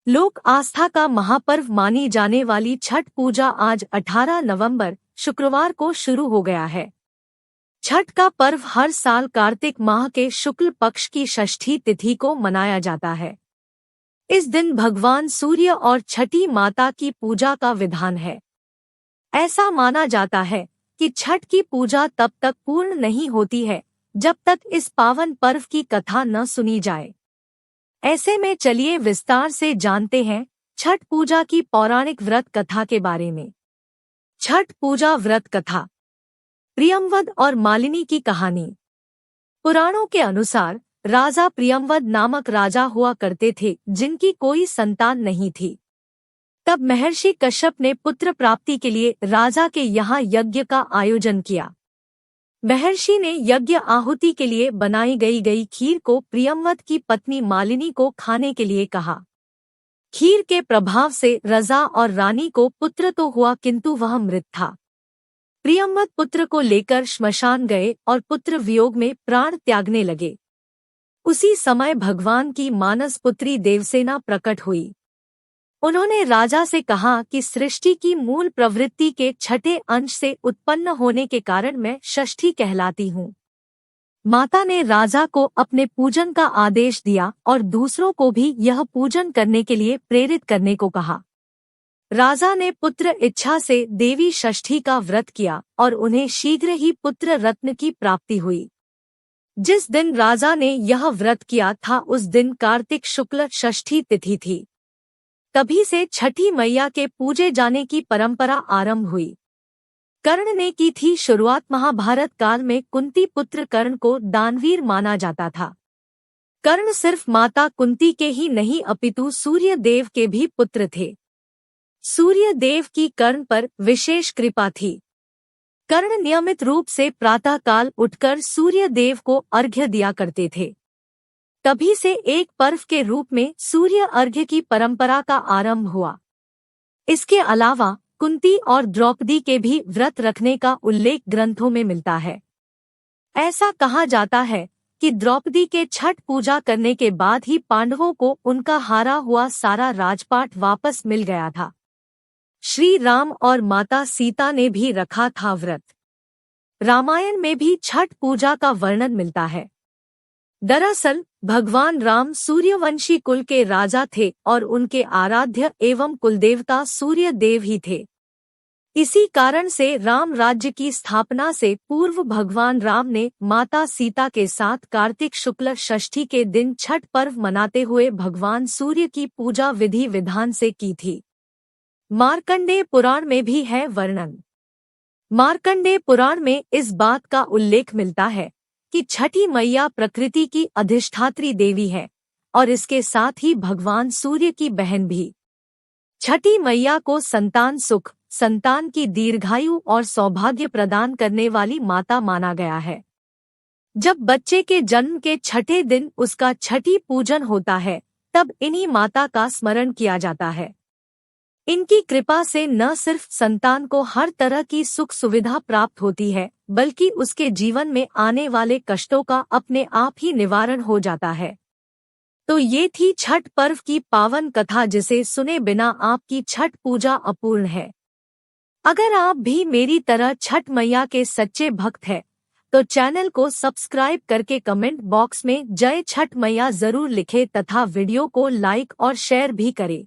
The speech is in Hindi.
लोक आस्था का महापर्व मानी जाने वाली छठ पूजा आज 18 नवंबर शुक्रवार को शुरू हो गया है। छठ का पर्व हर साल कार्तिक माह के शुक्ल पक्ष की षष्ठी तिथि को मनाया जाता है। इस दिन भगवान सूर्य और छठी माता की पूजा का विधान है। ऐसा माना जाता है कि छठ की पूजा तब तक पूर्ण नहीं होती है जब तक इस पावन पर्व की कथा न सुनी जाए। ऐसे में चलिए विस्तार से जानते हैं छठ पूजा की पौराणिक व्रत कथा के बारे में। छठ पूजा व्रत कथा। प्रियंवद और मालिनी की कहानी। पुराणों के अनुसार राजा प्रियंवद नामक राजा हुआ करते थे जिनकी कोई संतान नहीं थी। तब महर्षि कश्यप ने पुत्र प्राप्ति के लिए राजा के यहाँ यज्ञ का आयोजन किया। महर्षि ने यज्ञ आहुति के लिए बनाई गई खीर को प्रियंवद की पत्नी मालिनी को खाने के लिए कहा। खीर के प्रभाव से रजा और रानी को पुत्र तो हुआ किंतु वह मृत था। प्रियंवद पुत्र को लेकर श्मशान गए और पुत्र वियोग में प्राण त्यागने लगे। उसी समय भगवान की मानस पुत्री देवसेना प्रकट हुई। उन्होंने राजा से कहा कि सृष्टि की मूल प्रवृत्ति के छठे अंश से उत्पन्न होने के कारण मैं षष्ठी कहलाती हूँ। माता ने राजा को अपने पूजन का आदेश दिया और दूसरों को भी यह पूजन करने के लिए प्रेरित करने को कहा। राजा ने पुत्र इच्छा से देवी षष्ठी का व्रत किया और उन्हें शीघ्र ही पुत्र रत्न की प्राप्ति हुई। जिस दिन राजा ने यह व्रत किया था उस दिन कार्तिक शुक्ल षष्ठी तिथि थी। तभी से छठी मैया के पूजे जाने की परंपरा आरंभ हुई। कर्ण ने की थी शुरुआत। महाभारत काल में कुंती पुत्र कर्ण को दानवीर माना जाता था। कर्ण सिर्फ माता कुंती के ही नहीं अपितु सूर्य देव के भी पुत्र थे। सूर्य देव की कर्ण पर विशेष कृपा थी। कर्ण नियमित रूप से प्रातः काल उठकर सूर्य देव को अर्घ्य दिया करते थे। तभी से एक पर्व के रूप में सूर्य अर्घ्य की परंपरा का आरंभ हुआ। इसके अलावा कुंती और द्रौपदी के भी व्रत रखने का उल्लेख ग्रंथों में मिलता है। ऐसा कहा जाता है कि द्रौपदी के छठ पूजा करने के बाद ही पांडवों को उनका हारा हुआ सारा राजपाट वापस मिल गया था। श्री राम और माता सीता ने भी रखा था व्रत। रामायण में भी छठ पूजा का वर्णन मिलता है। दरअसल भगवान राम सूर्यवंशी कुल के राजा थे और उनके आराध्य एवं कुलदेवता सूर्य देव ही थे। इसी कारण से राम राज्य की स्थापना से पूर्व भगवान राम ने माता सीता के साथ कार्तिक शुक्ल षष्ठी के दिन छठ पर्व मनाते हुए भगवान सूर्य की पूजा विधि विधान से की थी। मार्कंडेय पुराण में भी है वर्णन। मार्कंडेय पुराण में इस बात का उल्लेख मिलता है कि छठी मैया प्रकृति की अधिष्ठात्री देवी है और इसके साथ ही भगवान सूर्य की बहन भी। छठी मैया को संतान सुख, संतान की दीर्घायु और सौभाग्य प्रदान करने वाली माता माना गया है। जब बच्चे के जन्म के छठे दिन उसका छठी पूजन होता है तब इन्हीं माता का स्मरण किया जाता है। इनकी कृपा से न सिर्फ संतान को हर तरह की सुख सुविधा प्राप्त होती है बल्कि उसके जीवन में आने वाले कष्टों का अपने आप ही निवारण हो जाता है। तो ये थी छठ पर्व की पावन कथा जिसे सुने बिना आपकी छठ पूजा अपूर्ण है। अगर आप भी मेरी तरह छठ मैया के सच्चे भक्त हैं तो चैनल को सब्सक्राइब करके कमेंट बॉक्स में जय छठ मैया जरूर लिखें तथा वीडियो को लाइक और शेयर भी करें।